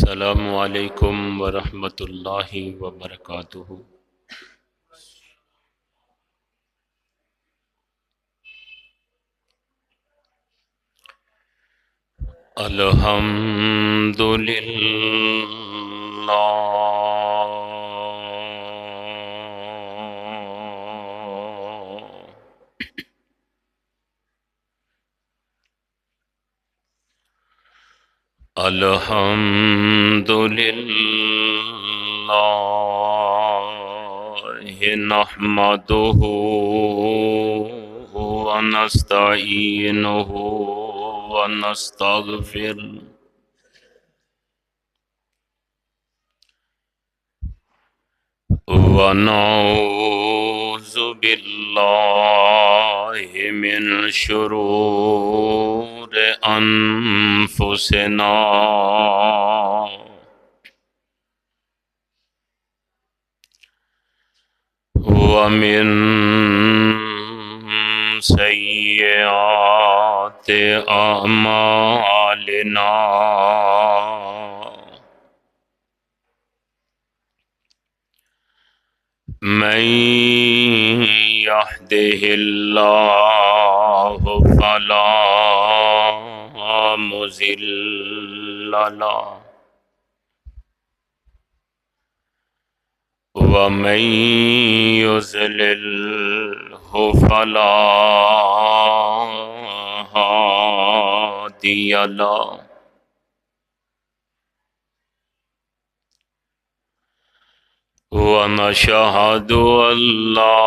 السلام علیکم ورحمۃ اللہ وبرکاتہ۔ الحمد للہ الحمد للہ نحمدہ ونستعینہ ونستغفر ونعوذ باللہ من شرور انفسنا ومن سیئات اعمالنا من يهده الله فلا مضل له ومن يضلله فلا هادي له ونشهد أن لا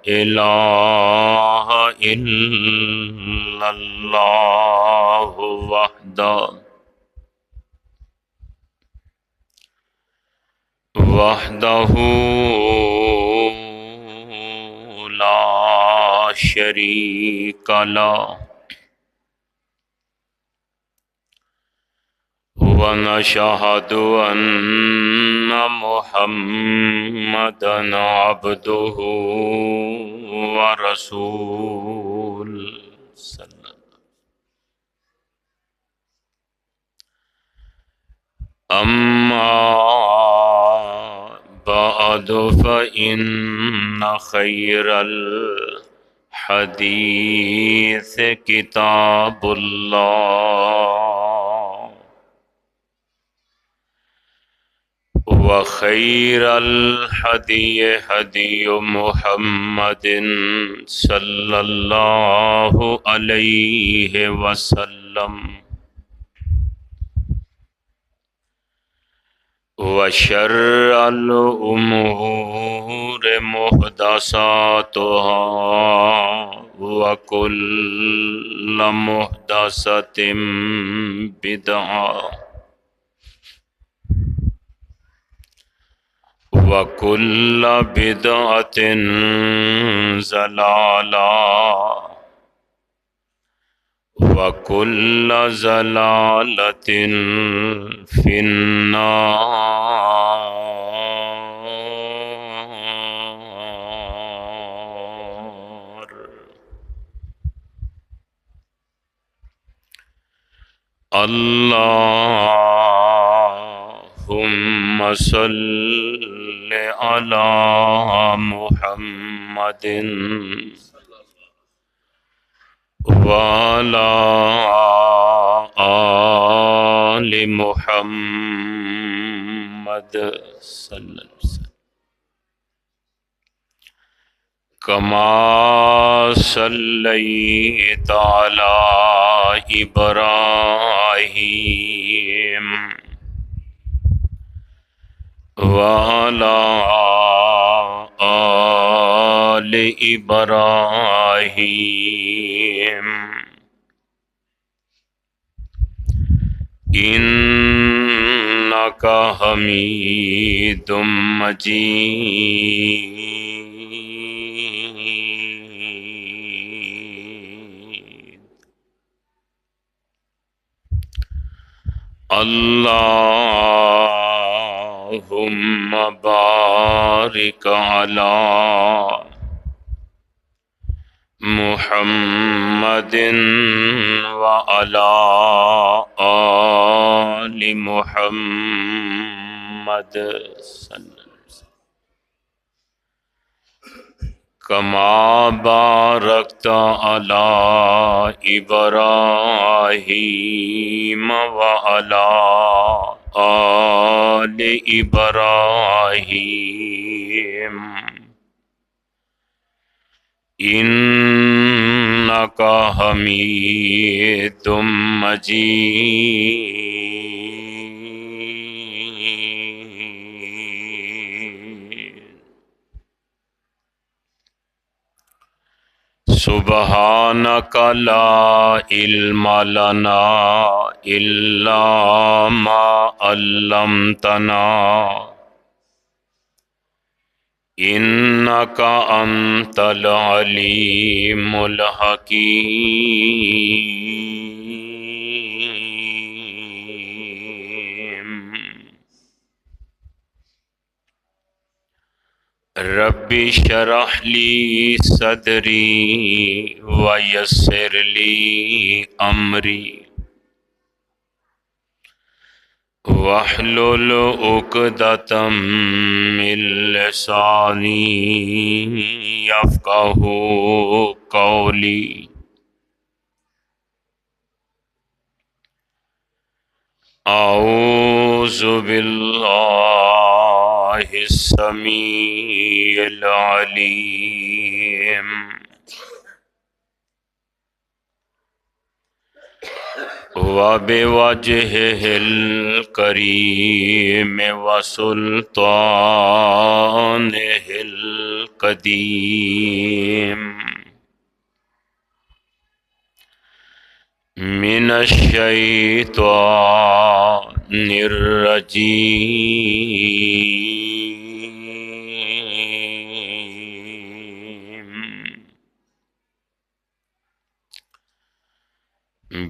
إله إلا الله وحده لا شريك له ونشهد أن محمدا عبده ورسوله أما بعد فإن خير الحديث كتاب الله وخير الهدي هدي محمد صلى الله عليه وسلم وشر الأمور محدثاتها وكل محدثة بدعة وكل بدعة ضلالة وكل ضلالة في النار۔ اللهم صل على محمد وعلى آل محمد صلی اللہ علیہ وسلم كما صليت على إبراهيم وعلى آل إبراهيم إنك حميد مجيد۔ اللهم بارك على محمد وعلى محمد صلی اللہ علیہ وسلم کما بارکت علی ابراہیم وعلی آل ابراہیم انک حمید مجید سبحانک لا علم لنا الا ما علمتنا انک انت العلیم الحکیم رب اشرح لی صدری ویسر لی امری واحلل عقدۃ من لسانی یفقہوا قولی اعوذ باللہ السمیع العلیم وبوجہہ الکریم وسلطانہ القدیم من الشیطان الرجیم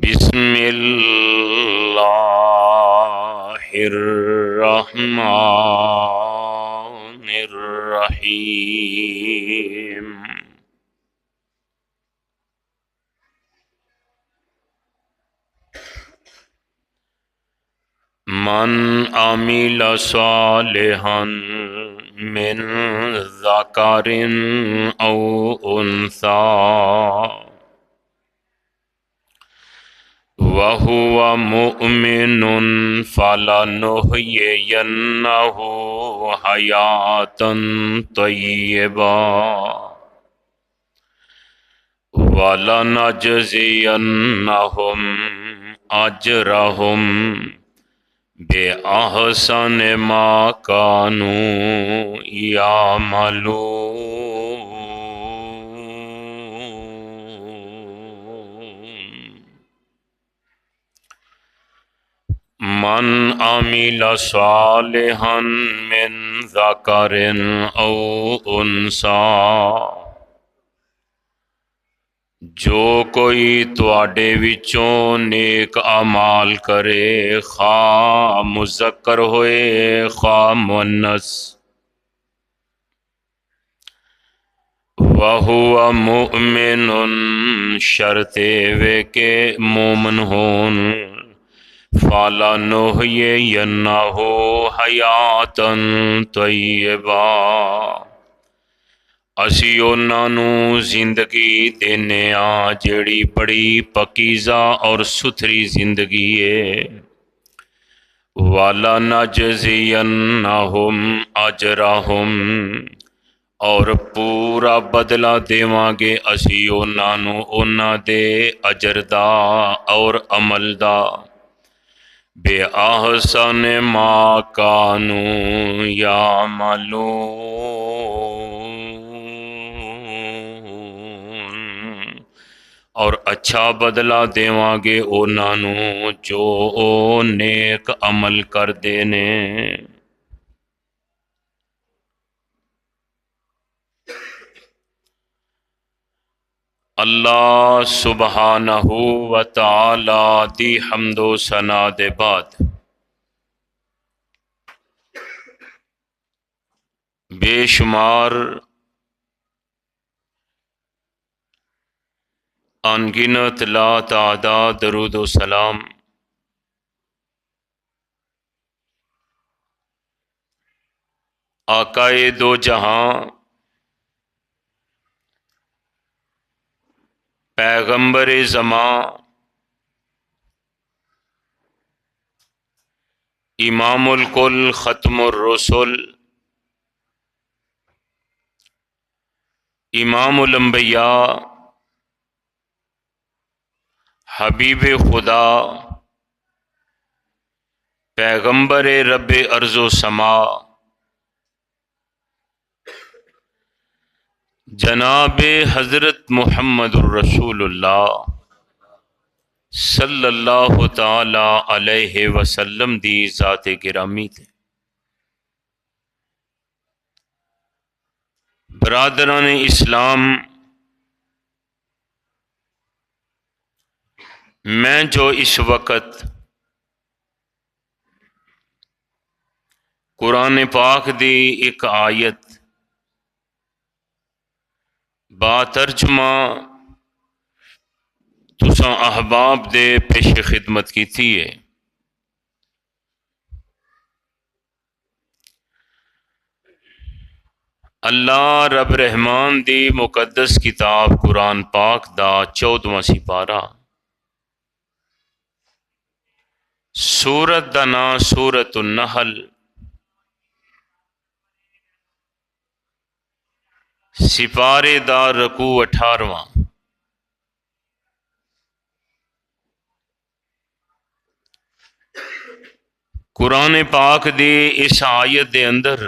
بسم اللہ الرحمن الرحیم من عمل صالحا من ذکر او انثی وَهُوَ مُؤْمِنٌ فَلَنُحْيِيَنَّهُ حَيَاةً طَيِّبَةً وَلَنَجْزِيَنَّهُمْ أَجْرَهُمْ بِأَحْسَنِ مَا كَانُوا يَعْمَلُونَ من عمل صالحا من ذکر او انثی جو کوئی تواڈے وچوں نیک اعمال کرے خواہ مذکر ہوئے خواہ مؤنث وَهُوَ مُؤْمِنٌ شرط وے کہ مومن ہون فَلَنُحْيِيَنَّهُ حَيَاةً طَيِّبَةً اسی انہاں نوں زندگی دینے ہاں جیڑی بڑی پکیزہ اور ستھری زندگی ہے وَلَنَجْزِيَنَّهُمْ أَجْرَهُمْ اور پورا بدلہ دیواں گے اسی انہاں نوں انہاں دے اجر دا اور عمل دا بے احسن ما کانوا یعملون اور اچھا بدلہ دیواں گے انہاں نوں جو او نیک عمل کر دینے اللہ سبحانہ و تعالی دی حمد و ثنا دے بعد بے شمار انگنت لا تعداد درود و سلام آقائے دو جہاں پیغمبر زماں امام الکل ختم الرسل امام الانبیاء حبیب خدا پیغمبر رب ارض و سما جناب حضرت محمد الرسول اللہ صلی اللہ تعالی علیہ وسلم دی ذات گرامی تے برادران اسلام، میں جو اس وقت قرآن پاک دی ایک آیت با ترجمہ تساں احباب دے پیش خدمت کی تھی ہے، اللہ رب رحمان دی مقدس کتاب قرآن پاک دا 14واں سپارہ، سورت دا نام سورت النحل، سپارے دا رکوع 18واں۔ قرآن پاک دی اس آیت دے اندر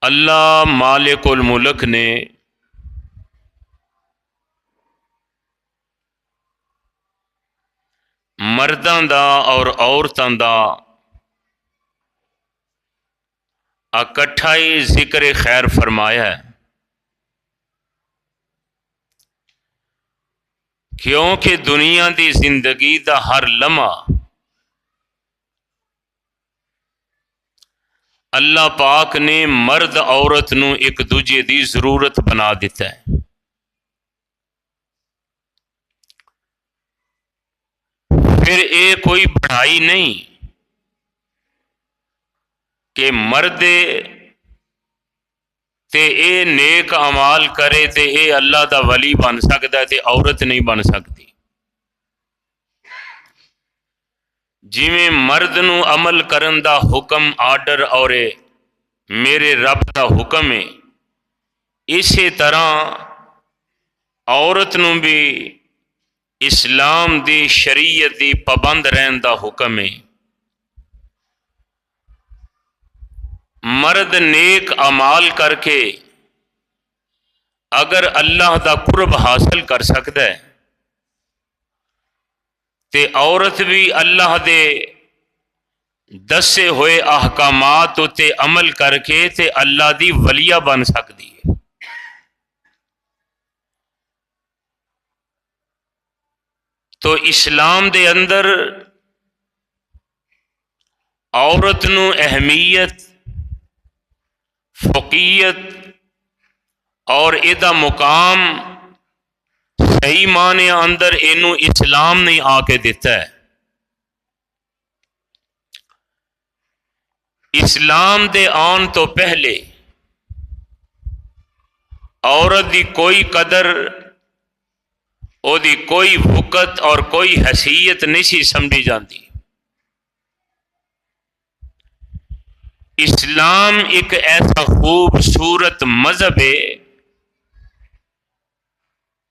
اللہ مالک الملک نے مرداں دا اور عورتاں دا اکٹھائی ذکر خیر فرمایا ہے، کیونکہ دنیا دی زندگی دا ہر لمحہ اللہ پاک نے مرد عورت نو ایک دوجے دی ضرورت بنا دیتا ہے۔ پھر اے کوئی بڑائی نہیں کہ مرد تے اے نیک اعمال کرے تے اے اللہ دا ولی بن سکتا ہے تے عورت نہیں بن سکتی۔ جویں مرد نو عمل کرن دا حکم آرڈر اور میرے رب دا حکم ہے، اسی طرح عورت نو بھی اسلام دی شریعت دی پابند رہن دا حکم ہے۔ مرد نیک اعمال کر کے اگر اللہ دا قرب حاصل کر سکتا ہے تے عورت بھی اللہ دے دسے ہوئے احکامات تے عمل کر کے تے اللہ دی ولیہ بن سکتی ہے۔ تو اسلام دے اندر عورت نو اہمیت، فوقیت اور ایدا مقام صحیح معنی اندر اینو اسلام نے آ کے دیتا ہے۔ اسلام دے آن تو پہلے عورت دی کوئی قدر، او دی کوئی وقت اور کوئی حیثیت نہیں سی سمجھی جاندی۔ اسلام ایک ایسا خوبصورت مذہب ہے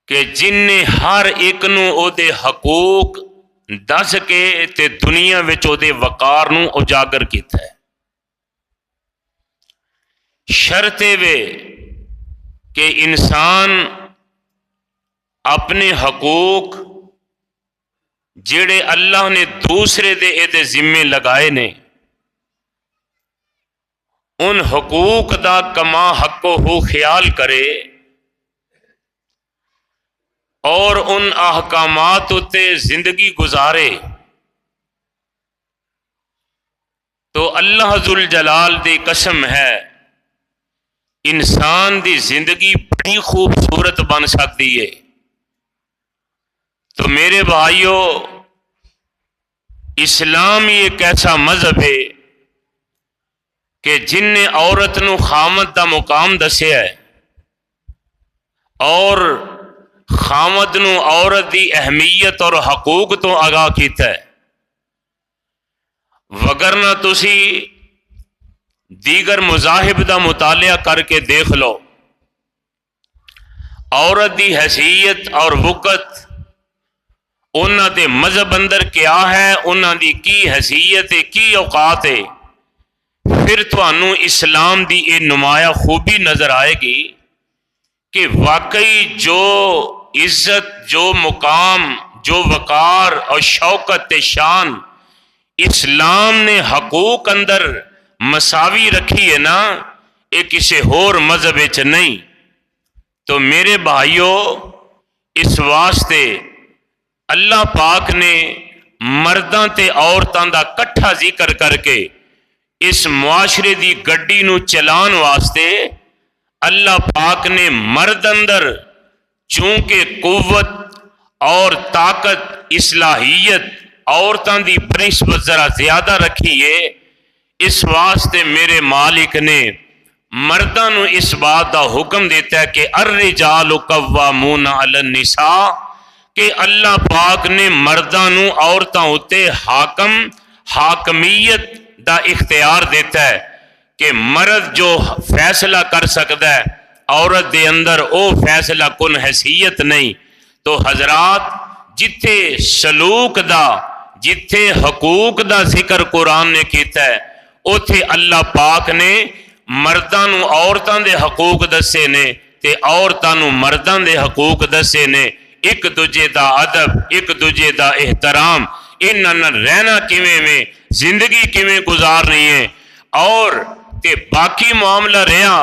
کہ جن نے ہر ایک نو او دے حقوق دس کے تے دنیا وچ او دے وقار نو اجاگر کیتا ہے۔ شرط وے کہ انسان اپنے حقوق جڑے اللہ نے دوسرے دے ذمے لگائے نے، ان حقوق دا کما حق ہو خیال کرے اور ان احکامات تے زندگی گزارے، تو اللہ ذوالجلال دی قسم ہے انسان دی زندگی بڑی خوبصورت بن سکتی ہے۔ تو میرے بھائیو، اسلام ہی ایک ایسا مذہب ہے کہ جن نے عورت نو خامد دا مقام دسیا ہے اور خامد نو عورت دی اہمیت اور حقوق تو آگاہ کیتا ہے۔ وگرنہ تسی دیگر مذاہب دا مطالعہ کر کے دیکھ لو، عورت دی حیثیت اور وقت انہاں دے مذہب اندر کیا ہے، انہاں دی کی حیثیت ہے، کی اوقات ہے، پھر تھانوں اسلام دی یہ نمایاں خوبی نظر آئے گی کہ واقعی جو عزت، جو مقام، جو وقار اور شوکت شان اسلام نے حقوق اندر مساوی رکھی ہے نا، یہ کسی ہور مذہب وچ نہیں۔ تو میرے بھائیوں، اس واسطے اللہ پاک نے مرداں تے عورتاں دا کٹھا ذکر کر کے اس معاشرے دی گڈی نو چلان واسطے اللہ پاک نے مرد اندر چونکہ قوت اور طاقت، اصلاحیت عورتاں دی بنسبت ذرا زیادہ رکھی ہے، اس واسطے میرے مالک نے مرداں نو اس بات دا حکم دیتا ہے کہ الرجال قوامون علی النساء، کہ اللہ پاک نے مرداں نو عورتاں اتے حاکمیت دا اختیار دیتا ہے کہ مرد جو فیصلہ کر سکتا ہے، عورت دے اندر او فیصلہ کن حیثیت نہیں۔ تو حضرات، جتھے سلوک دا، جتھے حقوق دا ذکر قرآن نے کیتا ہے، اوتھے اللہ پاک نے مرداں نو عورتاں دے حقوق دسے نے تے عورتاں نو مرداں دے حقوق دسے نے۔ ایک دوجے دا ادب، ایک دوجے دا احترام، انہاں نال رہنا کیویں میں، زندگی کیویں گزارنی ہے، اور تے باقی معاملہ رہا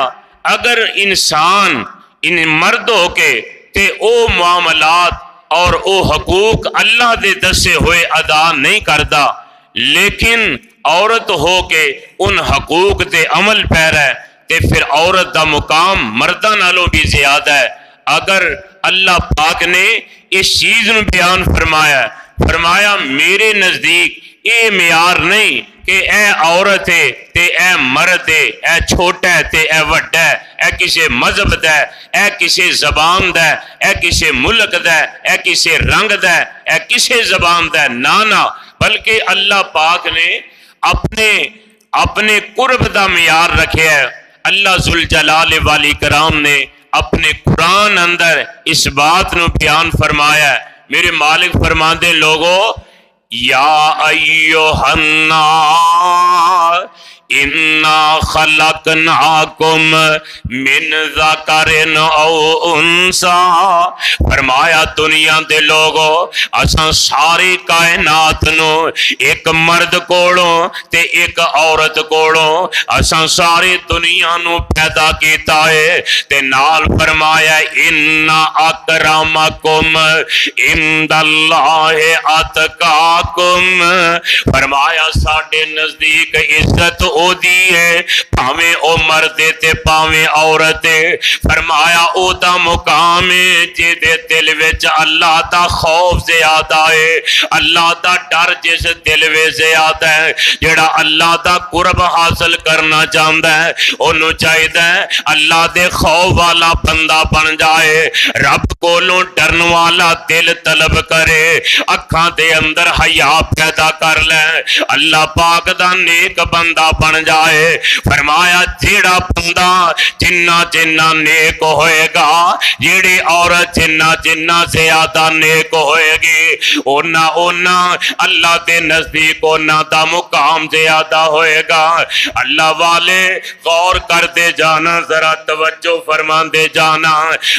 اگر انسان ان مرد ہو کے تے او معاملات اور او حقوق اللہ دے دسے ہوئے ادا نہیں کردا، لیکن عورت ہو کے ان حقوق تے عمل پیرا ہے، تے پھر عورت دا مقام مرداں نالوں بھی زیادہ ہے۔ اگر اللہ پاک نے اس چیز نو بیان فرمایا میرے نزدیک اے معیار نہیں کہ اے عورت ہے تے اے مرد ہے، اے چھوٹا ہے تے اے وڈا ہے، اے کسے مذہب دا ہے، اے کسے زبان دا ہے، اے کسے ملک دا ہے، اے کسے رنگ دا ہے، اے کسے زبان دا ہے، نہ بلکہ اللہ پاک نے اپنے قرب دا معیار رکھے ہے۔ اللہ ذوالجلال والاکرام نے اپنے قرآن اندر اس بات نو بیان فرمایا ہے۔ میرے مالک فرماندے لوگو، یا ایھا الناس انا خلقناکم من ذکر او انثی، فرمایا دنیا دے لوگو اساں ساری کائنات نو ایک مرد کولوں تے ایک عورت کولوں اساں ساری دنیا نو پیدا کیتا ہے، تے نال فرمایا ان اکرمکم عند اللہ اتقاکم، فرمایا ساڈے نزدیک عزت او دی ہے، پاویں او مرد تے پاویں عورت ہے، فرمایا او دا مقام ہے جے دے دل وچ اللہ دا خوف زیادہ ہے، اللہ دا ڈر جس دل وچ زیادہ ہے، جڑا اللہ دا قرب حاصل کرنا چاہندا ہے اونوں چاہیدا ہے اللہ دے خوف والا بندہ بن جائے، رب کولوں ڈرن والا دل طلب کرے، اکھاں دے اندر حیا پیدا کر لے، اللہ پاک دا نیک بندہ بن جائے۔ فرمایا جیڑا بندہ جنہ نیک ہوئے گا، جیڑی عورت جنہ زیادہ نیک ہوئے گی، اونا اللہ دے نزدیک اونا دا مقام زیادہ ہوئے گا۔ اللہ والے غور کر دے جانا، ذرا توجہ فرما دے جانا،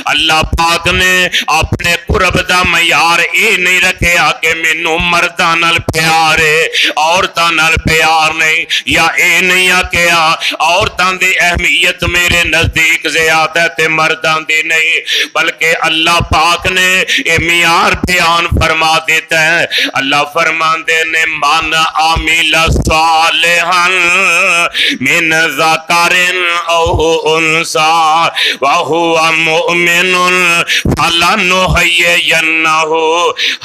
اللہ پاک نے اپنے قرب دا معیار اے نہیں رکھیا کہ مینوں مرداں نال پیار ہے عورتاں نال پیار نہیں، یا اے یہ نہیں آکیا عورتاں دی اہمیت میرے نزدیک زیادہ تے مرداں دی نہیں، بلکہ اللہ پاک نے یہ معیار بیان فرما دیتا ہے۔ اللہ فرماندے نے من عامل صالحا من ذکر او انثى وهو مؤمن فلنحيينه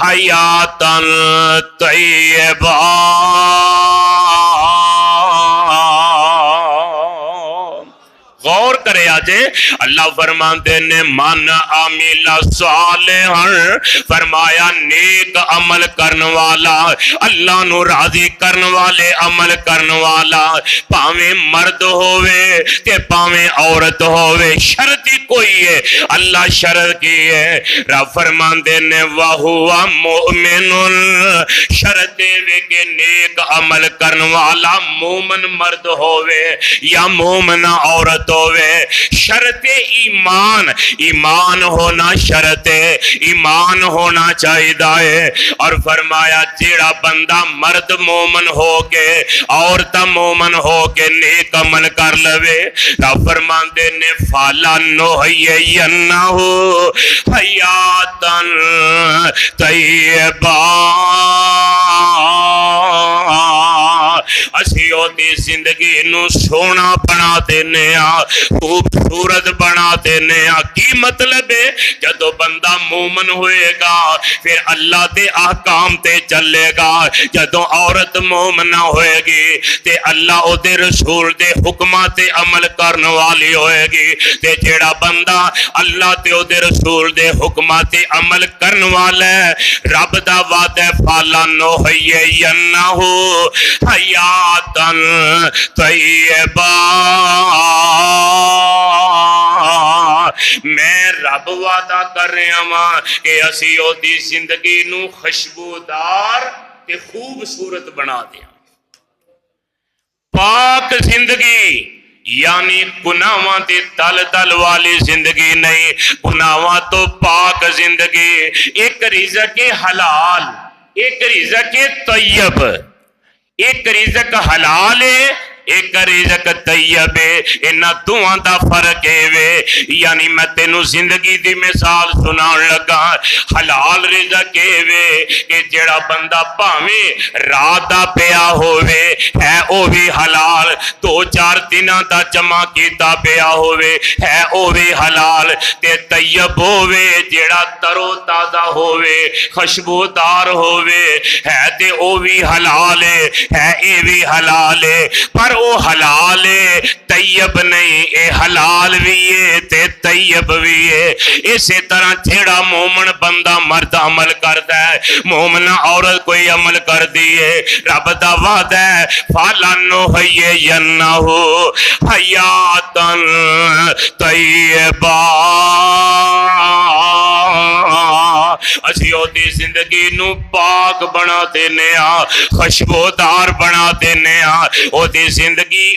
حیاة طیبہ۔ غور کرے آجے اللہ فرماندے نے من عامل صالحا، فرمایا نیک عمل کرن والا، اللہ نو راضی کرن والے عمل کرن والا، پاویں مرد ہوئے تے پاویں عورت ہوئے، شرط ہی کوئی ہے، اللہ شرط کی ہے۔ رب فرماندے نے وَهُوَ مُؤْمِنٌ، شرط ہے کہ نیک عمل کرن والا مومن مرد ہوئے یا مومن عورت ہوئے، شرط ایمان، ایمان ہونا شرط ہے، ایمان ہونا چاہیے۔ اور فرمایا جیڑا بندہ مرد مومن ہو کے عورت مومن ہو کے نیک عمل کر لوے، رب فرماندے نے فَلَنُحْيِيَنَّهُ حَيَاةً طَيِّبَةً، اسی دی زندگی نو سونا بنا دینے خوبصورت بنا دینے۔ کی مطلب ہے؟ جدو بندہ مومن ہوئے گا پھر اللہ دے احکام تے چلے گا، جدو عورت مومنہ ہوئے گی تے اللہ او دے رسول دے حکمات تے عمل کرنے والی ہوئے گی، تے جیڑا بندہ اللہ تے او دے رسول دے حکمات تے عمل کرنے والا ہے، رب دا وعدہ فَلَنُحْيِيَنَّهُ حَيَاةً طَيِّبَةً۔ میں رب وعدہ کر رہا ہوں کہ اسی او دی زندگی نو خوشبودار تے خوبصورت بنا دیا، پاک زندگی، یعنی گناہاں تے دل دل والی زندگی نہیں، گناہاں تو پاک زندگی۔ ایک رزق حلال، ایک رزق طیب، ایک رزق حلال ہے، ایک رزق طیب ہے، انہاں دوہاں دا فرق ہے۔ یعنی میں تینوں زندگی دی مثال سنان لگا، حلال رزق ہے کہ جڑا بندہ پاویں رات دا پیا ہوئے ہے او بھی حلال، دو چار دنوں دا جمع کیتا پیا ہوئے ہے او بھی حلال، تے طیب ہوئے جڑا ترو تازہ ہوئے خوشبودار ہوئے ہے تے او بھی حلال ہے اے بھی حلال ہے، پر او حلال ہے طیب نہیں، اے حلال بھی ہے تے طیب بھی ہے۔ اسی طرح جیڑا مومن بندہ مرد عمل کرتا ہے، مومن عورت کوئی عمل کر دیئے، رب دا وعدہ ہے فَلَنُحْيِيَنَّهُ حَيَاةً طَيِّبَةً، اسی او دی زندگی نو پاک بنا دینے خوشبودار بنا دینے، او دی زندگی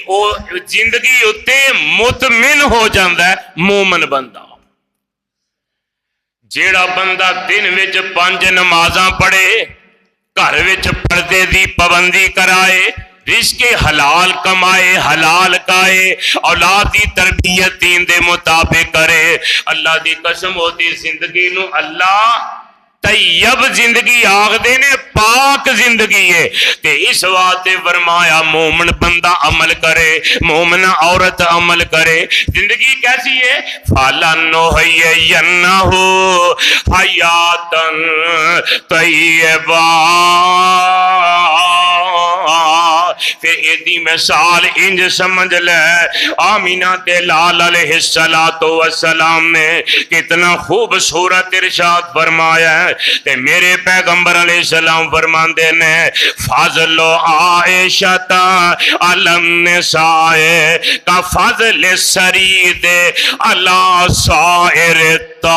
اتے مطمئن ہو جاندہ ہے مومن بندہ۔ جیڑا بندہ دن وچ 5 نمازاں پڑھے، گھر وچ پردے دی پابندی کرائے، رزق حلال کمائے، حلال کھائے، اولاد دی تربیت دین دے مطابق کرے، اللہ دی قسم ہوتی زندگی نو اللہ طیب زندگی آگ دینے، پاک زندگی ہے۔ تے اس واسطے فرمایا مومن بندہ عمل کرے، مومن عورت عمل کرے، زندگی کیسی ہے؟ فَلَنُحْيِيَنَّهُ حَيَاةً طَيِّبَةً۔ پھر ایدی مثال انج سمجھ لے، آمینہ تے لال علیہ السلام نے کتنا خوبصورت ارشاد فرمایا ہے، تے میرے پیغمبر علیہ السلام فرماندے نے فضل عائشہ علی النساء کا فضل سرید علی سائر الطعام۔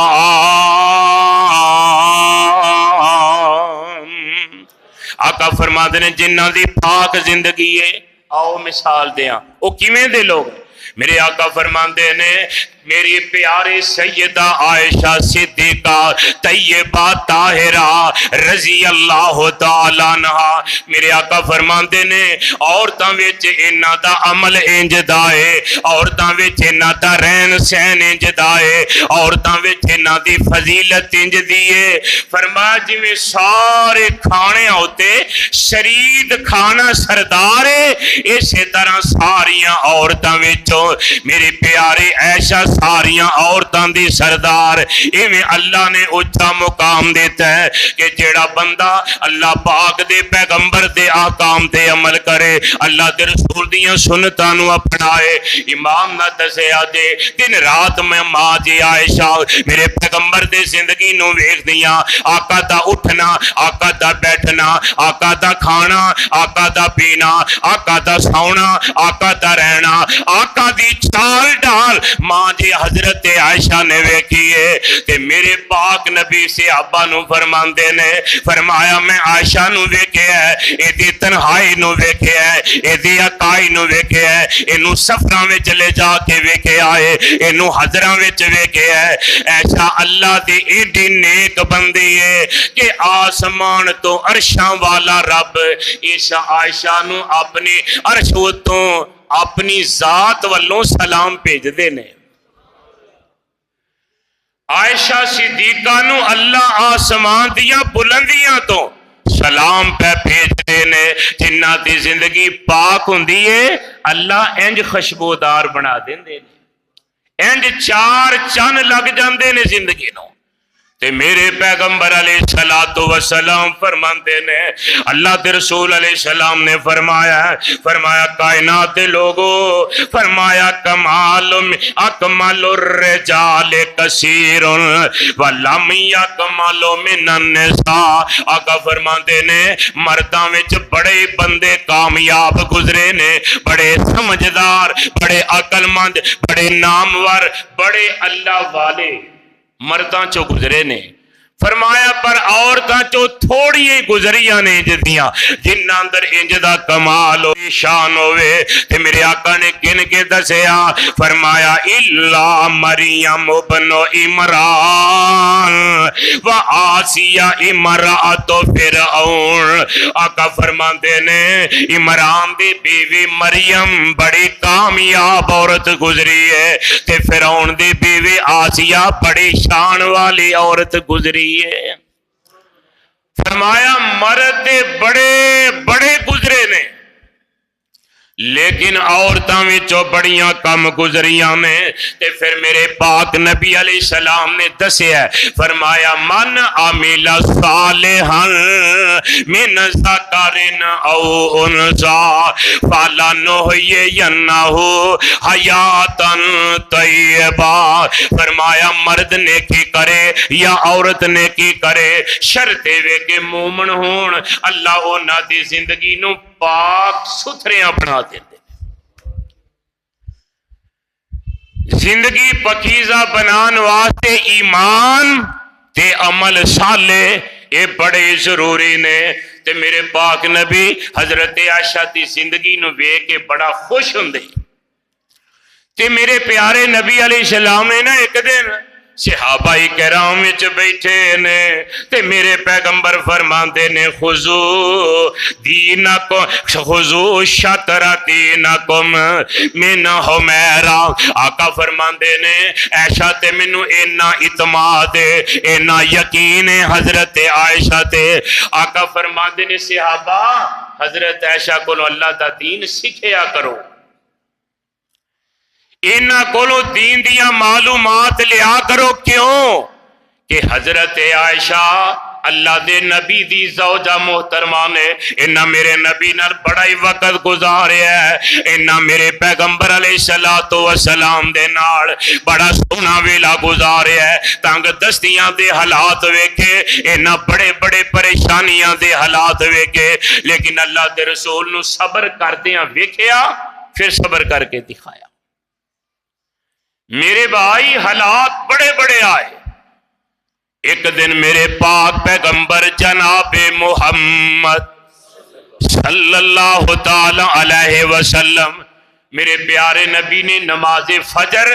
آقا فرما دینے جنہ دی پاک زندگی ہے، آؤ مثال دیاں، او کیویں دے لوگ؟ میرے آقا فرمان دینے میری پیارے سیدہ عائشہ صدیقہ طیبہ طاہرہ رضی اللہ تعالی عنہا میرے آقا فرماندے نے عورتاں وچ انہاں دا عمل انج دا ہے، عورتاں وچ انہاں دا رہن سہن انج دا ہے، عورتاں وچ انہاں دی فضیلت انج دی ہے۔ فرمایا جویں سارے کھانے ہوتے شرید کھانا سردار ہے، اسی طرح ساریاں عورتاں وچوں میری پیاری عائشہ ساریاں عورتاں دی سردار۔ ایویں اللہ نے اونچا مقام دیتا ہے کہ جیڑا بندہ اللہ پاک دے پیغمبر دے احکام تے عمل کرے، اللہ دے رسول دیاں سنتاں نو اپنائے۔ امام نہ دسیا دے دن رات میں ماں جی عائشہ میرے پیغمبر دے زندگی نو ویکھ دیاں، آقا دا اٹھنا، آقا دا بیٹھنا، آقا دا کھانا، آقا دا پینا، آقا دا سونا، آقا دا رہنا، آقا دی چال ڈال ماں جی حضرت عائشہ نے ویکھی ہے۔ تے میرے پاک نبی صحابہ نو فرماندے نے فرمایا میں عائشہ نو ویکھیا ہے، ایدی تنہائی نو ویکھیا ہے، ایدی اکائی نو ویکھیا ہے، اینو سفراں وچ لے جا کے ویکھیا ہے، اینو حضراں وچ ویکھیا ہے۔ ایسا اللہ دی ایڈی نیک بندی ہے کہ آسمان تو عرشاں والا رب اس عائشہ نو اپنی عرش تو اپنی ذات والوں سلام بھیج دے نے۔ عائشہ صدیقہ نو اللہ آسمان دیا بلندیاں تو سلام پہ بھیج دے نے۔ جنہ دی زندگی پاک ہوندی ہے اللہ انج خوشبودار بنا دیندے نے، انج چار چن لگ جاندے نے زندگی نو۔ تے میرے پیغمبر علیہ الصلوۃ والسلام فرماندے نے اللہ کے رسول علیہ السلام نے فرمایا کائنات دے لوگو، فرمایا کمال اکمل الرجال کثیر ولم یکمل من النساء۔ آقا فرماندے نے مرداں وچ بڑے بندے کامیاب گزرے نے، بڑے سمجھدار، بڑے عقل مند، بڑے نامور، بڑے اللہ والے مرداں چو گزرے نے۔ فرمایا پر عورتاں چو تھوڑی ہی گزریاں نے جدیاں جنہ اندر انج دا کمال و شان ہوئے۔ تے میرے آقا نے گن کے دسیا فرمایا الا مریم ابن عمران و آسیہ امرأۃ فرعون۔ آقا فرماندے نے عمران دی بیوی مریم بڑی کامیاب عورت گزری ہے، تے فرعون دی بیوی آسیہ بڑی شان والی عورت گزری ہے۔ فرمایا مرد بڑے بڑے گزرے نے لیکن عورتاں وچوں بڑیاں کم گزریاں نے۔ تے پھر میرے پاک نبی علیہ السلام نے دسیا فرمایا من عمل صالحا من ذکر او انثى فلنحیینہ حیاتا طیبہ۔ فرمایا مرد نیکی کرے یا عورت نیکی کرے، شرط وے کہ مومن ہون، اللہ انہاں دی زندگی نو پاک ستھریاں بنا دیندے۔ زندگی پکیزہ بنان واسطے ایمان تے عمل صالح اے بڑے ضروری نے۔ تے میرے پاک نبی حضرت عائشہ دی زندگی نو ویکھ کے بڑا خوش ہوندے۔ تے میرے پیارے نبی علیہ السلام نے نا ایک دن صحابہ کرام وچ بیٹھے نے تے میرے پیغمبر فرماندے نے خذو دینکم خذو شطر دینکم من حمیرہ۔ آقا فرماندے نے عائشہ تے مینوں اینا اعتماد ہے، اینا یقین ہے حضرت عائشہ تے۔ آقا فرماندے نے صحابہ حضرت عائشہ کو اللہ دا دین سکھیا کرو، انہاں کولو دین دیا معلومات لیا کرو۔ کیوں کہ حضرت عائشہ اللہ دے نبی دی زوجہ محترمہ نے، انہاں میرے نبی نال بڑا ہی وقت گزاریا ہے، انہاں میرے پیغمبر علیہ الصلوۃ والسلام دے نال بڑا سونا ویلا گزاریا ہے۔ تنگ دستیاں دے حالات ویکھے، انہاں بڑے بڑے پریشانیاں دے حالات ویکھے، لیکن اللہ دے رسول نو صبر کردیاں ویکھیا، پھر صبر کر کے دکھایا۔ میرے بھائی حالات بڑے بڑے آئے۔ ایک دن میرے پاک پیغمبر جناب محمد صلی اللہ تعالی علیہ وسلم میرے پیارے نبی نے نماز فجر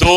2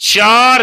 4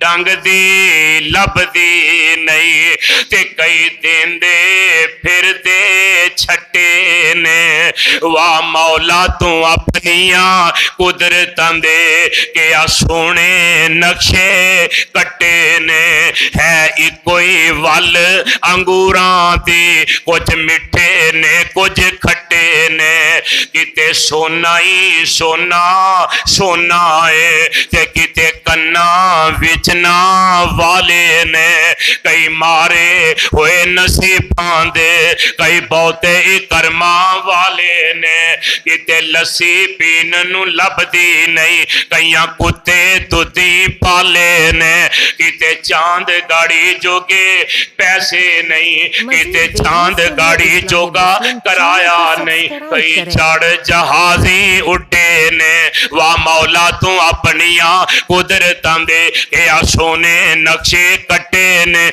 ਡੰਗ ਦੀ ਲੱਭਦੀ ਨਹੀਂ ਤੇ ਕਈ ਦੇਂਦੇ ਫਿਰਦੇ ਛੱਟੇ ਨੇ। ਵਾਹ ਮੌਲਾ ਤੂੰ ਆਪਣੀਆਂ ਕੁਦਰਤਾਂ ਦੇ ਕਿ ਆ ਸੋਹਣੇ ਨਕਸ਼ੇ ਕੱਟੇ ਨੇ। ਹੈ ਇੱਕੋ ਹੀ ਵੱਲ ਅੰਗੂਰਾਂ ਦੀ, ਕੁਝ ਮਿੱਠੇ ਨੇ ਕੁਝ ਖੱਟੇ ਨੇ। ਕਿਤੇ ਸੋਨਾ ਹੀ ਸੋਨਾ ਸੋਨਾ ਏ ਤੇ ਕਿਤੇ ਕੰਨਾਂ ਵਿੱਚ ਨਾ ਵਾਲੇ ਨੇ। ਕਈ ਮਾਰੇ ਹੋਏ ਨਸੀਬਾਂ ਦੇ, ਕਈ ਬਹੁਤੇ ਹੀ ਕਰਮਾਂ ਵਾਲੇ ਨੇ। ਕਿਤੇ ਲੱਸੀ ਪੀਣ ਨੂੰ ਲੱਭਦੀ ਨਹੀਂ, ਕਈਆਂ ਕੁੱਤੇ ਦੁੱਧੀ ਪਾਲੇ ਨੇ। ਕਿਤੇ ਚਾਂਦ ਗਾੜੀ ਜੋਗੇ ਪੈਸੇ ਨਹੀਂ, ਕਿਤੇ ਚਾਂਦ ਗਾੜੀ ਜੋਗਾ ਕਰਾਇਆ ਨਹੀਂ। ਕਈ ਚੜ ਜਹਾਜ਼ੀ ਉੱਡੇ ਨੇ। ਵਾਹ ਮੌਲਾ ਤੂੰ ਆਪਣੀਆਂ ਕੁਦਰਤਾਂ ਦੇ ਕਿ ਆ ਸੋਨੇ ਨਕਸ਼ੇ ਕੱਟੇ ਨੇ।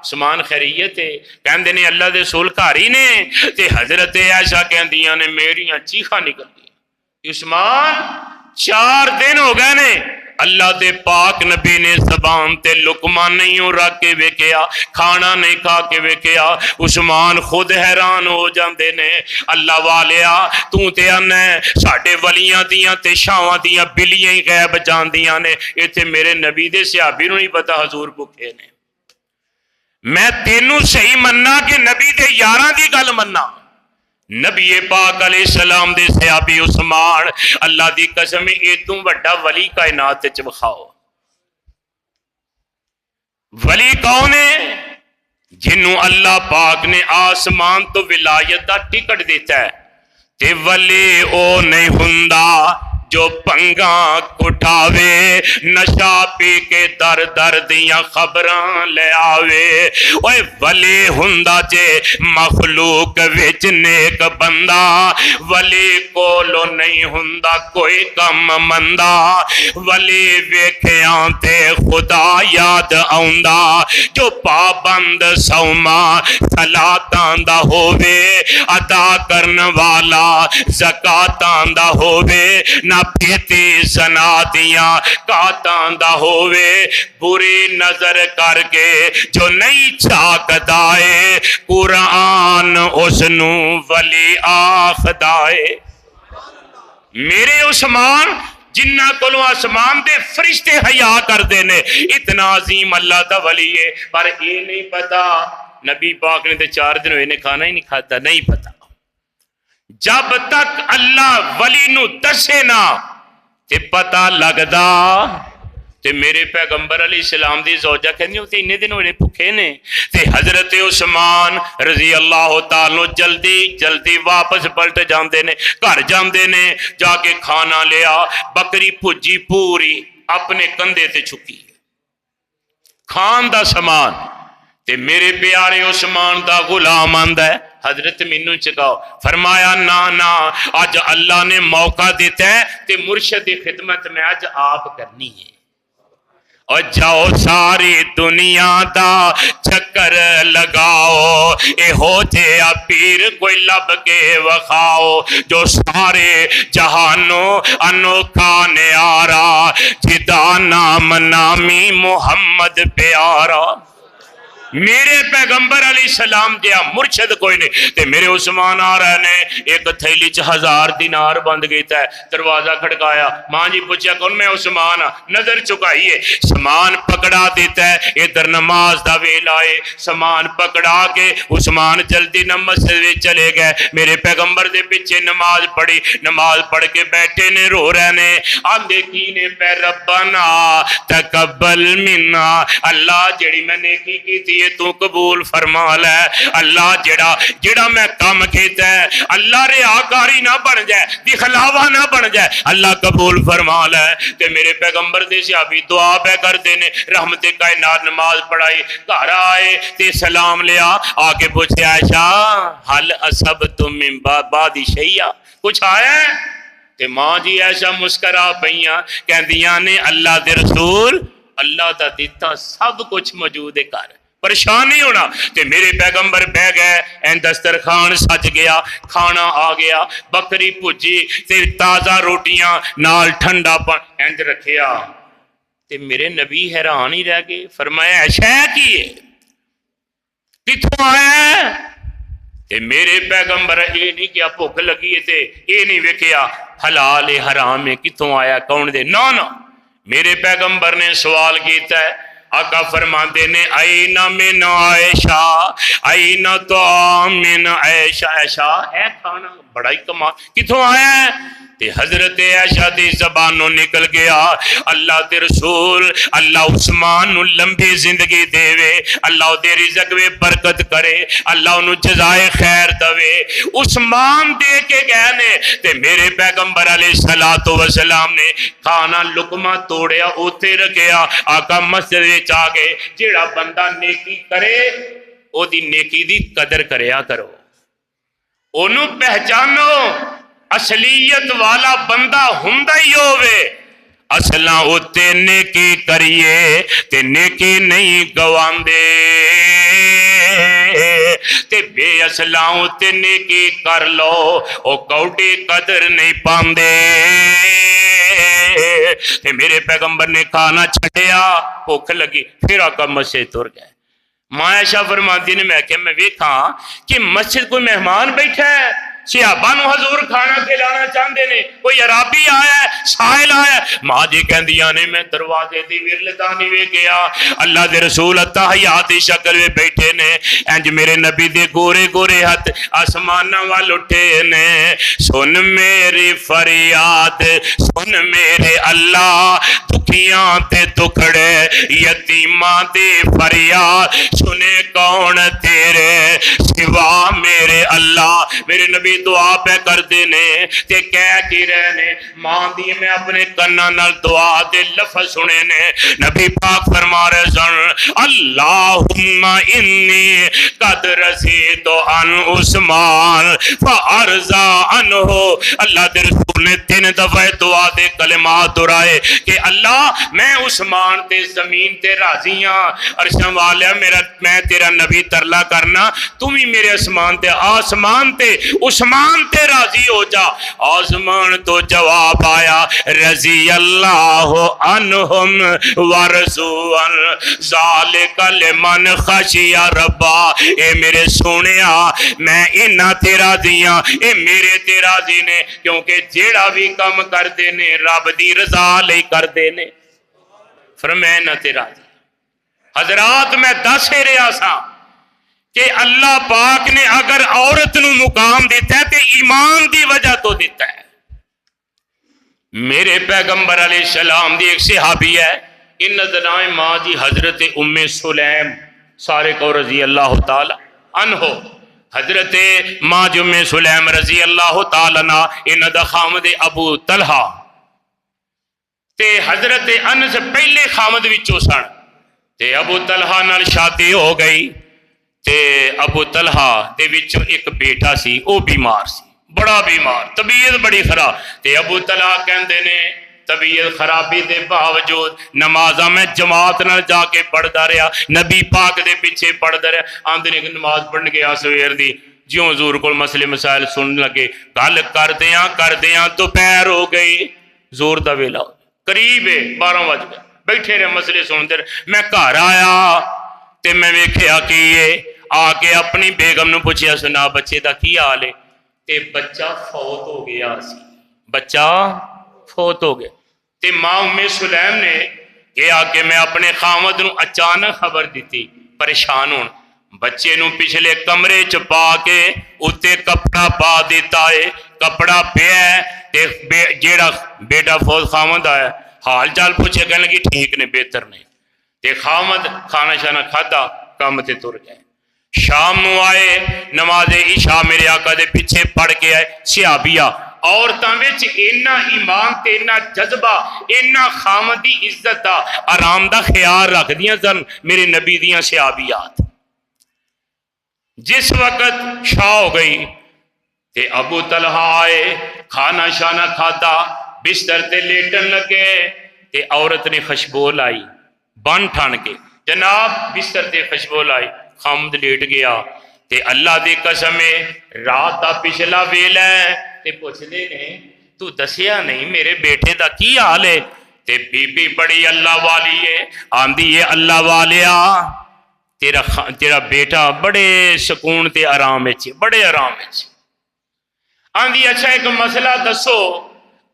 عثمان خیریت ہے؟ کہندے نے اللہ دے رسول گھر ہی نے تے حضرت عائشہ کہندیاں نے میریاں چیخاں نکلدیاں عثمان 4 دن ہو گئے نے اللہ دے پاک نبی نے زبان تے لقمہ نہیں رکھ کے ویکھیا کھانا نہیں کھا کے ویکھیا عثمان خود حیران ہو جاندے نے اللہ والیا تو تے انے ساڈے ولیاں دیاں تے شاواں دیاں بلیاں ہی غیب جاندیاں نے ایتھے میرے نبی دے صحابی نوں نہیں پتا حضور بھکھے نے میں تینوں صحیح مننا کہ نبی دے یاراں دی گل مننا نبی پاک علیہ السلام دے صحابی عثمان اللہ دی قسم ادوں وڈا ولی کائنات وچ وکھاؤ ولی کون ہے جنوں اللہ پاک نے آسمان تو ولایت دا ٹکٹ دیتا ہے تے ولی او نہیں ہوندا جو پنگاں کٹھاوے نشا پی کے در در دیاں خبراں لے آوے اوے ولی ہوندا جے مخلوق وچ نیک بندہ ولی کولو نہیں ہوندا کوئی کم مندا ولی ویکھیاں تے خدا یاد آوندا جو پابند سوما صلاتاں دا ہووے ادا کرن والا زکاتاں دا ہووے نہ پیتی زنا دیاں کاتاں دا ہووے بری نظر کر کے جو نہیں چاکدائے قرآن اس نو ولی آخدائے میرے عثمان جنہ کولوں آسمان دے فرشتے حیا کردے نے اتنا عظیم اللہ دا ولی ہے پر یہ نہیں پتا نبی پاک نے تے 4 دن ہوئے نے کھانا ہی نہیں کھاتا نہیں پتا جب تک اللہ ولی نو دسے نا تے پتہ لگدا تے میرے پیغمبر علیہ السلام دی زوجہ کہندی تے اننے دن ہوئے بھکھے نے تے حضرت عثمان رضی اللہ تعالی جلدی جلدی واپس پلٹ جاندے نے گھر جاندے نے جا کے کھانا لیا بکری بھجی پوری اپنے کندھے تے چکی کھان دا سامان تے میرے پیارے عثمان دا غلام آندا ہے حضرت مینوں چکاؤ فرمایا نا آج اللہ نے موقع دیتا ہے تے مرشد کی خدمت میں آج آپ کرنی ہے اور جاؤ ساری دنیا دا چکر لگاؤ اے ہو جیا پیر کوئی لب کے وخاؤ جو سارے جہانوں انوکھا نیارا جدا نام نامی محمد پیارا میرے پیغمبر علیہ السلام جہاں مرشد کوئی نہیں تے میرے عثمان آ رہے نے ایک تھیلی 1000 دینار بند گیتا ہے دروازہ کھڑکایا ماں جی پوچھا کون میں عثمان نظر چکائیے سامان پکڑا دیتا ہے ادھر نماز دا ویل آئے سامان پکڑا کے عثمان جلدی مسجد میں چلے گئے میرے پیغمبر دے پیچھے نماز پڑھی نماز پڑھ کے بیٹھے نے رو رہے نے آندے کی نے پہ ربنا تقبل منا اللہ جڑی میں نیکی کی تھی تو قبول فرما لے اللہ جڑا میں کام کیتا ہے اللہ ریاکاری نہ بن جائے دکھلاوا نہ بن جائے اللہ قبول فرما لے تے میرے پیغمبر دے صحابی دعا پہ کر دینے رحمت کائنات نماز پڑھائی گھر آئے تے سلام لیا آ کے پوچھے عائشہ حل اصبتم من بعد شیئا کچھ آیا ہے تے ماں جی ایسا مسکرا پئیاں کہندیاں نے اللہ دے رسول اللہ دا دیتا سب کچھ موجود ہے گھر پریشان نہیں ہونا تے میرے پیغمبر بہ گئے این دسترخوان سج گیا کھانا آ گیا بکری بھجی تے تازہ روٹیاں نال ٹھنڈا پانی انج رکھیا تے میرے نبی حیران ہی رہ گئے فرمایا ایشا کی ہے کتھوں آیا ہے تے میرے پیغمبر یہ نہیں کیا بھوک لگی ہے تے یہ نہیں ویکھیا حلال حرام ہے کتھوں آیا کون دے نا میرے پیغمبر نے سوال کیتا ہے آقا فرماندے نے اینا من عائشہ اینا تو من عائشہ عائشہ اے کھانا بڑا ہی کمال کتھوں آیا ہے تے حضرت عائشہ دی زبانوں نکل گیا اللہ دے رسول اللہ عثمان نو لمبی زندگی دے وے اللہ دے رزق وے برکت کرے اللہ انہوں جزائے خیر دوے عثمان دے کے گئے نے تے میرے پیغمبر علیہ السلام نے کھانا لقمہ توڑیا اوتے رکھیا آقا مسجد وچ آ گئے جیڑا بندہ نیکی کرے او دی نیکی دی قدر کریا کرو اونوں پہچانو اصلیت والا بندہ ہوندا ہی ہووے اصلاں اوتے نیکی کریے تے نیکی نہیں گواندے تے بے اصلاں تے نیکی کر لو او کوٹی قدر نہیں پاندے تے میرے پیغمبر نے کھانا چھڈیا بھوک لگی پھر آقا مسجد تر گئے ماں عائشہ فرماتی نے میں کہ میں ویکھاں کہ مسجد کوئی مہمان بیٹھا ہے صحابہ نو حضور کھانا کھلانا چاہتے نے کوئی عرابی آیا ہے سائل آیا ہے ماں جی کہندیاں نے میں دروازے دی ورلدانی وے گیا اللہ دے رسول تحیات دی شکل میں بیٹھے نے انج میرے نبی دے گورے گورے ہاتھ آسماناں وال اٹھے نے سن میری فریاد سن میرے اللہ دکھیاں تے دکھڑے یتیماں دی فریاد سنے کون تیرے سوا میرے اللہ میرے نبی دعا پہ کر دینے تے کہہ کی رہنے ماں دی میں اپنے کنہ نال دعا دے لفظ سنے نے نبی پاک فرما رہے سن اللہم انی قد رسیت عن عثمان فارضا عنہ اللہ دے رسول نے 3 دفعہ دعا دے کلمات دہرائے کہ اللہ میں عثمان تے زمین تے راضی ہاں عرشاں والا میں تیرا نبی ترلا کرنا تم ہی میرے آسمان تے عثمان تے راضی ہو جا آسمان تو جواب آیا رضی اللہ عنہم ورضوا ذالک لمن خشی ربا اے میرے سونیا میں انہاں تے راضی ہاں اے میرے تے راضی نے کیونکہ جیڑا بھی کم کر دینے رب دی رضا لئی کر دینے فرمائے نہ تے راضی حضرات میں دس رہا سا کہ اللہ پاک نے اگر عورت نو مقام دیتا ہے تو ایمان دی وجہ تو دیتا ہے میرے پیغمبر علیہ السلام دی ایک صحابی ہے ان نظرائیں ماں جی حضرت ام سلیم سارے کو رضی اللہ تعالی عنہ حضرت ماں جو ام سلیم رضی اللہ تعالی عنہ ان دا خامد ابو طلحہ تے حضرت انس پہلے خامد وچوں سن تے ابو طلحہ نال شادی ہو گئی تے ابو طلحہ دے وچوں ایک بیٹا سی او بیمار سی بڑا بیمار طبیعت بڑی خراب تے ابو طلحہ کہندے نے طبیعت خرابی دے باوجود نمازاں میں جماعت نال جا کے پڑھدا رہیا نبی پاک دے پیچھے پڑھدا رہیا آندے نے نماز پڑھن گیا سویر دی جیوں حضور کول مسئلے مسائل سن لگے گل کردیاں دوپہر ہو گئی زور دا ویلا قریب ہے 12 بج گئے بیٹھے رہے مسئلے سن دے میں گھر آیا تے میں ویکھیا کہ یہ آ کے اپنی بیگم نو پوچھیا سنا بچے دا کی حال ہے تے بچہ فوت ہو گیا سی بچہ فوت ہو گیا تے ماں ام سلیم نے کہا کہ میں اپنے خامد نو اچانک خبر دیتی پریشان ہون بچے نو پچھلے کمرے چ پا کے اتے کپڑا پا دیتا ہے کپڑا پیا تے جیڑا بیٹا فوت خامد آیا حال چال پوچھے کہنے لگی ٹھیک نے بہتر نہیں تے خامد کھانا شانا کھادا کام تے تر گئے شام نو آئے نماز عشاء میرے آقا دے پیچھے پڑھ کے آئے صحابیہ عورتاں وچ اینا ایمان تے اینا جذبہ اینا خامدی عزت دا آرام دا خیال رکھ دیاں سن میرے نبی دیاں صحابیات جس وقت شاہ ہو گئی تے ابو طلحہ آئے کھانا شانا کھادا بستر تے لیٹن لگے تے عورت نے خوشبو لائی بن ٹھان کے جناب بستر تے خوشبو لائی خامد لیٹ گیا تے اللہ دی قسم رات دا پچھلا ویلا ہے تے پوچھ دے نے تو دسیا نہیں میرے بیٹے دا کی حال ہے تے بی بی بڑی اللہ والی ہے آندی ہے اللہ والیا تیرا بیٹا بڑے سکون تے آرام وچ بڑے آرام وچ آندی اچھا ایک مسئلہ دسو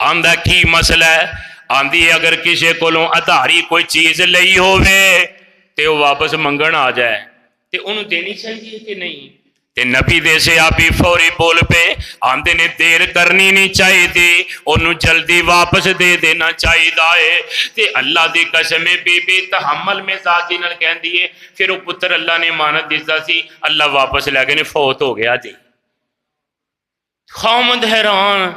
آندہ کی مسئلہ ہے آندی اگر کسی کولوں ادھاری کوئی چیز لئی ہوئے تے وہ واپس منگن آ جائے تے انہوں دینی چاہیے کہ نہیں تے نبی دے سے آپی فوری بول پہ آندے نے دیر کرنی نہیں چاہیے دی انہوں جلدی واپس دے دینا چاہیے دائے تے اللہ دی قسم بی بی تحمل میں ذاتی نل کہن دیئے پھر وہ پتر اللہ نے مانت دیتا سی اللہ واپس لے گئے فوت ہو گیا دی خامد حیران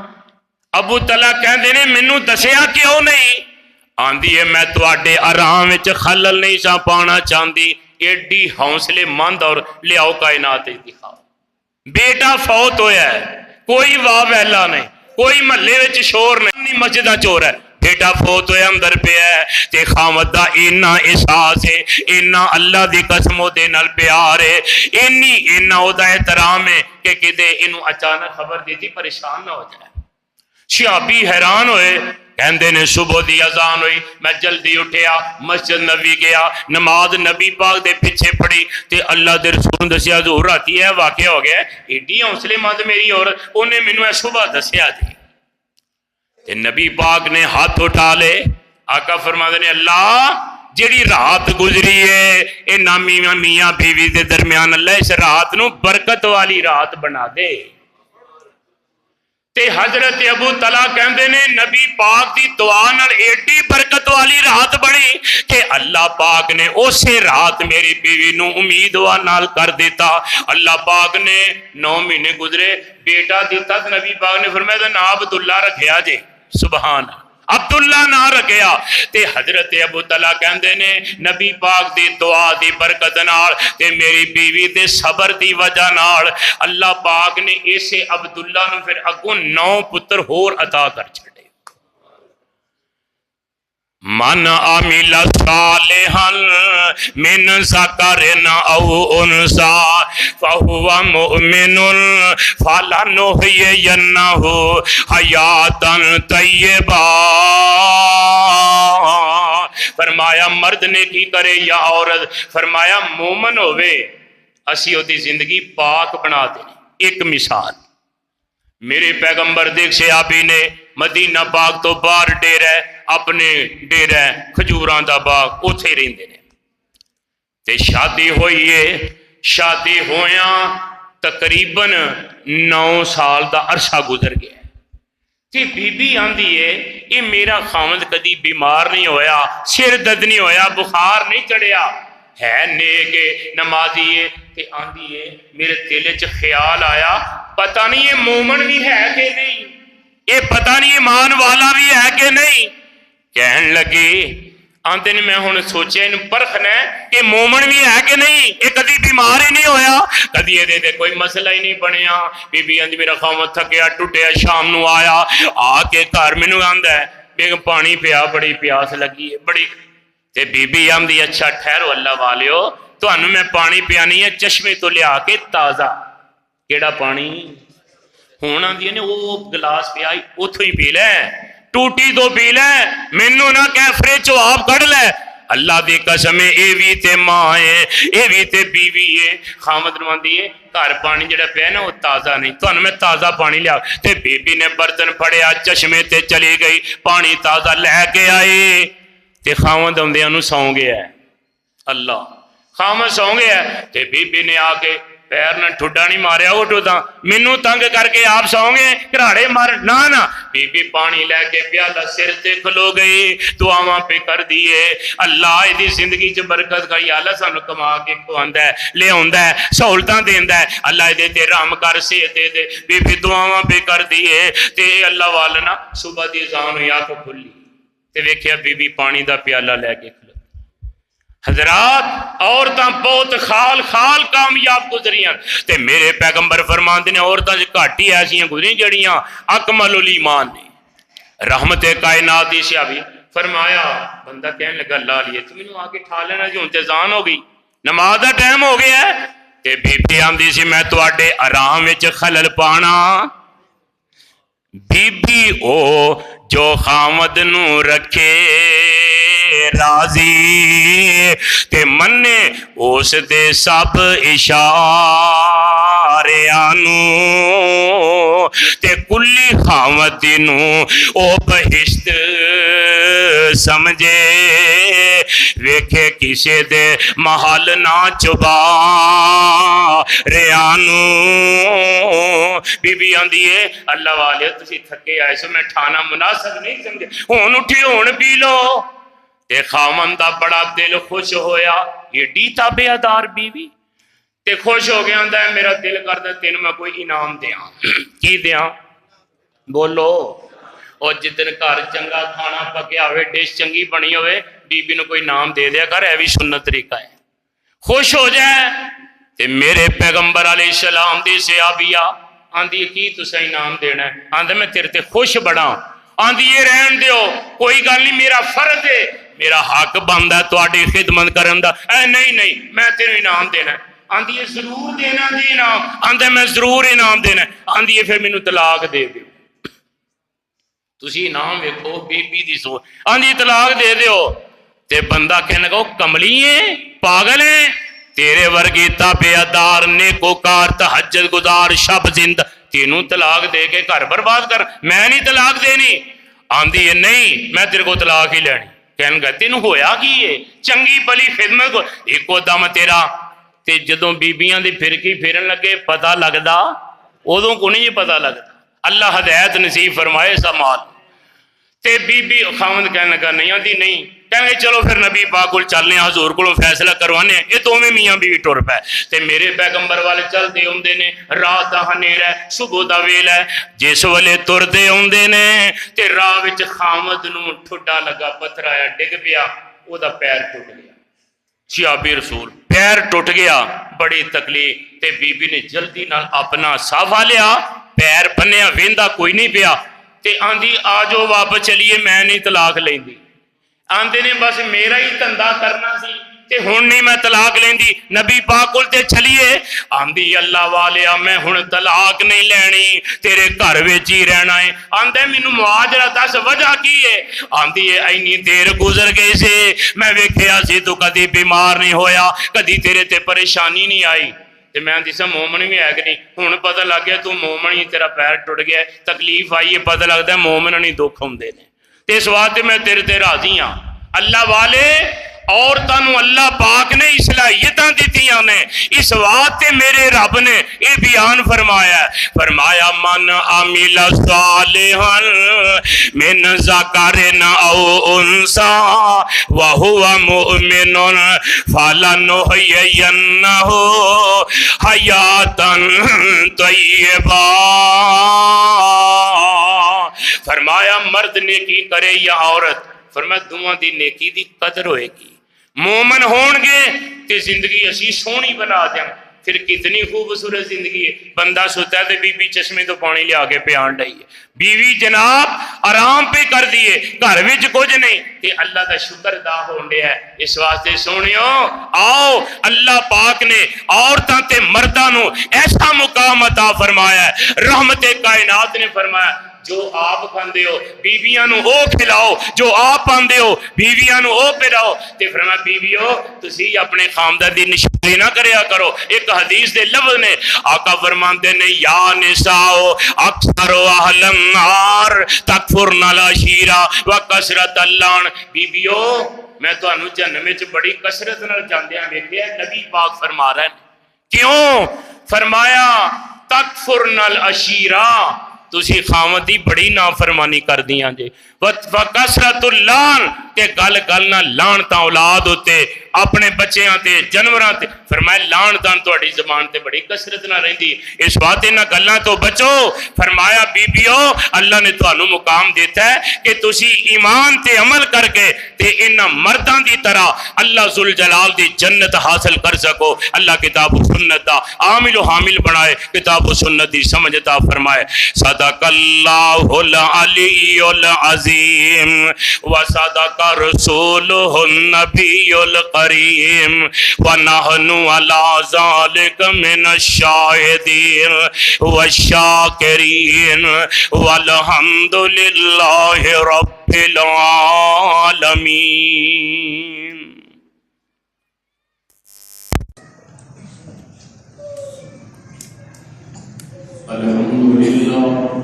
ابو طلحہ کہن دینے منو دسیا کیوں نہیں آندی ہے میں تو آڈے آرام وچ خلل نہیں سا پانا چاندی ایڈی حوصلے مند اور لیاؤ کائنات دکھاؤ بیٹا فوت ہویا ہے کوئی واہ ویلا نہیں کوئی محلے وچ شور نہیں مسجدہ چور ہے بیٹا فوت ہویا اندر پیا ہے تے خامد دا اینا احساس ہے، اینا اللہ دی قسم او دے نال پیار ہے، اینا او دا احترام ہے کہ کدے انہوں اچانک خبر دیتی پریشان نہ ہو جائے۔ صحابی حیران ہوئے، کہندے نے صبح دی اذان ہوئی، میں جلدی اٹھیا، مسجد نبی گیا، نماز نبی پاک دے پیچھے پڑھی تے اللہ دے رسول دسیا حضور راتی ہے واقعہ ہو گیا، ایڈی حوصلے مند میری عورت، انہیں مینوں اے صبح دسیا جی۔ تے نبی پاک نے ہاتھ اٹھا لے، آقا فرماتے نے اللہ جیڑی رات گزری ہے اے نامی میاں بیوی دے درمیان اللہ اس رات نو برکت والی رات بنا دے۔ تے حضرت ابو طلحہ کہندے نے نبی پاک دی دعا نال ایڈی برکت والی رات بنی کہ اللہ پاک نے اسی رات میری بیوی نو امیدوار نال کر دیتا۔ اللہ پاک نے 9 مہینے گزرے، بیٹا دیتا، نبی پاک نے فرمایا نا عبداللہ رکھیا جے، سبحان عبداللہ نہ رکھیا۔ تے حضرت ابو طلحہ کہندے نے نبی پاک دی دعا دی برکت نال تے میری بیوی دے صبر دی وجہ نال اللہ پاک نے اسے عبداللہ نو پھر اگوں 9 پتر ہور عطا کر چھڑے۔ من عمل صالحا من ذکر او انثى فهو مؤمن فلنحيينه حیاتا طیبہ۔ فرمایا مرد نے کی کرے یا عورت، فرمایا مومن ہوئے اسی ہوتی زندگی پاک بنا دیں۔ ایک مثال میرے پیغمبر دیکھ صحابی نے مدینہ پاک تو باہر ڈیرہ اپنے ڈیرہ کھجوراں دا باغ اوتھے رہندے نے تے شادی ہوئی ہے، شادی ہویاں تقریباً 9 سال دا عرصہ گزر گیا تے بی بی آندی ہے یہ میرا خامد کدی بیمار نہیں ہویا، سر درد نہیں ہویا، بخار نہیں چڑھیا، ہے نیک نمازی ہے تے آندی ہے میرے دل وچ خیال آیا پتہ نہیں یہ مومن بھی ہے کہ نہیں، یہ پتہ نہیں ایمان والا بھی ہے کہ نہیں۔ کہن لگی آندے نے میں ہن سوچیا ان پرکھنا ہے کہ مومن بھی ہے کہ نہیں، یہ کدی بیمار ہی نہیں ہویا، کدی یہ دے کوئی مسئلہ ہی نہیں بنیا۔ بی بی آندی میرا خامد تھکیا ٹوٹیا شام نو آیا، آ کے گھر مینوں آندا ہے بیگم پانی پیا، بڑی پیاس لگی ہے بڑی، تے بی بی آندی اچھا ٹھہرو اللہ والیو تانوں میں پانی پیانی ہے چشمے تو لیا کے تازہ۔ کیڑا پانی؟ ہون آندی نے وہ گلاس پیا اتھوں ہی پی لے، ٹوٹی تو پی لے، مینوں نہ کہہ فریج آپ کڑ لے۔ اللہ دی قسم اے وی تے ماں ہے، اے وی تے بیوی ہے، خامد نواندی ہے گھر پانی جڑا پیا نا وہ تازہ نہیں، تانوں میں تازہ پانی لیا۔ تے بی بی نے برتن پھڑیا چشمے تے چلی گئی، پانی تازہ لے کے آئے تے خامد اوندیاں نوں سوں گیا ہے۔ اللہ خامد سوں گیا ہے تے بی بی نے آ کے پیر نہ ٹھڈا نہیں ماریا اٹھو تا مینوں تنگ کر کے آپ سو گے گھراڑے مار نہ بی بی پانی لے کے پیالہ سر تے کھلو گئی، دعاواں پہ کر دیے اللہ دی زندگی چ برکت کری، اللہ سانو کما کے کھواندا ہے لے آندا ہے سہولتاں دیندا ہے، اللہ دے تے رحم کر سے دے دے۔ بی بی دعاواں پہ کر دیے تے اللہ والا نا صبح دی اذان ہوئی آنکھ کھلی تے ویکھیا بی بی پانی دا پیالہ لے کے کھلو۔ حضرات عورتاں بہت خال خال کامیاب گزریاں تے میرے پیغمبر فرماندے نے عورتاں گھٹ ہی ایسیاں گزریاں جڑیاں اکمل الایمان نے۔ رحمت کائنات دی صحابی فرمایا بندہ کہنے لگا لا لیے تو مینوں آ کے ٹھا لینا جی ہن تے اذان ہو گئی نماز دا ٹائم ہو گیا ہے تے بی بی آندی سی میں تواڈے آرام وچ خلل پانا۔ بی بی او جو خامد نو رکھے راضی تے منے اس دے سب اشاریاں نو تے کلی خامد نو او بہشت سمجھے ویکھے کسے دے محل نہ چبا ریانو۔ بی بی آندی ہے اللہ والے تسی تھکے آئے سو میں ٹھانا مناسب نہیں سمجھے ہون اٹھی ہون پی لو تے خامن دا بڑا دل خوش ہویا یہ ڈیتا بے ادار بیوی تے خوش ہو گیا ہے میرا دل کرتا تینوں میں کوئی انعام دیاں کی دیاں بولو اور جتن گھر چنگا کھانا پکیا ہوئے ڈش چنگی بنی ہوئے بی بی نو کوئی نام دے دیا کر ہے بھی سنت طریقہ ہے خوش ہو جائے تے میرے پیغمبر علیہ السلام دی صحابیہ آندھی کی تسا انعام دینا ہے آندھے میں تیرے تے خوش بڑا آندھی یہ رہن دیو کوئی گل نہیں میرا فرض ہے میرا حق بندا تہاڈی خدمت کرن دا اے نہیں میں تینوں انعام دینا ہے آندھی ضرور دینا جی انعام آندھے میں ضرور انعام دینا ہے آندھی پھر مینوں طلاق دے دیو تسی انعام ویکھو بی بی دی سو آندھی طلاق دے دیو تے بندہ کہنے لگا کملی ہے پاگل ہے تیرے ورگی تابعدار نیکوکار تہجد گزار شب زندہ تینوں طلاق دے کے گھر برباد کر میں نہیں طلاق دینی آندھی ہے نہیں میں تیرے کو طلاق ہی لینی کہنے گا تینوں ہویا کی ہے چنگی بلی خدمت کو ایکو دم تیرا تے جدوں بیبیاں دی پھرکی پھرن لگے پتہ لگدا ادوں کو نہیں پتہ لگدا اللہ ہدایت نصیب فرمائے سا مال تے بی بی خاوند کہنے لگا نہیں آندھی نہیں کہنے چلو پھر نبی پاک کول چلنے حضور کولوں فیصلہ کروانے یہ دوویں میاں بیوی ٹر پے تے میرے پیغمبر والے چلدے ہوندے نے رات دا ہنیرا ہے صبح دا ویلا ہے جس ویلے تردے ہوندے نے تے راہ وچ خاوند نوں ٹھڈا لگا پتھر آیا ڈگ پیا او دا پیر ٹوٹ گیا صحابی رسول پیر ٹوٹ گیا بڑی تکلیف تے بی بی نے جلدی نال اپنا صافا لیا پیر بنیا ویندا کوئی نہیں پیا تے آندھی آجو واپس چلیے میں نہیں طلاق لیندی آندے نے بس میرا ہی دھندا کرنا سی تے ہن نہیں میں طلاق لیندی نبی پاک کول تے چلیے آندھی اللہ والیا میں ہن طلاق نہیں لینی تیرے گھر وچ ہی رہنا ہے آندے مینوں معاجرہ دس وجہ کی ہے آندھی ہے اینی دیر گزر گئی سے میں ویکھیا سی تو کدی بیمار نہیں ہویا کدی تیرے تے پریشانی نہیں آئی تے میں آندھی سا مومن بھی ہے کہ نہیں ہن پتہ لگ گیا تو مومن ہی تیرا پیر ٹوٹ گیا تکلیف آئی ہے پتہ لگدا ہے مومن نہیں دکھ ہوندے نے تے اس واسطے میں تیرے تے راضی ہاں اللہ والے عورتاں نوں اللہ پاک نے صلاحیتاں دتیاں نے اس واسطے میرے رب نے یہ بیان فرمایا ہے فرمایا من عمل صالحا من ذکر او انثى وهو مؤمن فلنحيينه حیاتا طیبہ فرمایا مرد نیکی کرے یا عورت فرمایا دعا دی نیکی دی قدر ہوئے گی مومن ہون گے تے زندگی اسی سونی بنا دیں پھر کتنی خوبصورت زندگی ہے بندہ سوتا ہے تے بی بی چشمے تو پانی لیا کے پیان ڈائی ہے بیوی جناب آرام پہ کر دیے گھر وچ کچھ نہیں تے اللہ دا شکر ادا ہون ڈیا ہے اس واسطے سونیو آؤ اللہ پاک نے عورتاں تے مرداں نو ایسا مقام عطا فرمایا ہے رحمت کائنات نے فرمایا جو آپ کھاندے ہو بیویاں نو او کھلاؤ جو آپ پاندے ہو بیویاں نو او پلاؤ تے فرمایا بیویو تسی اپنے خامدہ دی نشانی نہ کریا کرو ایک حدیث دے لفظ نے آقا فرماندے نے یا نساء اکثر اہل النار تکفرن العشیرہ وکثرت اللعن بیویو میں تو انو جہنم وچ بڑی کثرت نال جاندیاں ویکھیا نبی پاک فرما رہے ہیں کیوں فرمایا تکفرن العشیرہ تسی خامد دی بڑی نافرمانی کر دیاں جے وکثرت اللعن تے گل گل نہ لعنتاں اولاد ہوتے اپنے بچیاں تے جانوراں تے فرمایا لعنتاں تہاڈی زبان تے بڑی کثرت نہ رہندی اس بات انہاں گلاں تو بچو فرمایا بیبیو اللہ نے تانوں مقام دیتا ہے کہ تسی ایمان تے عمل کر کے تے انہاں مرداں دی طرح اللہ ذوالجلال دی جنت حاصل کر سکو اللہ کتاب و سنت دا عامل و حامل بنائے کتاب و سنت دی سمجھ عطا فرمائے صدق اللہ العلی العظیم و صدق رسولہ النبی الکریم ونحن علی ذلک من الشاہدین والشاکرین والحمد للہ رب العالمین. الحمد للہ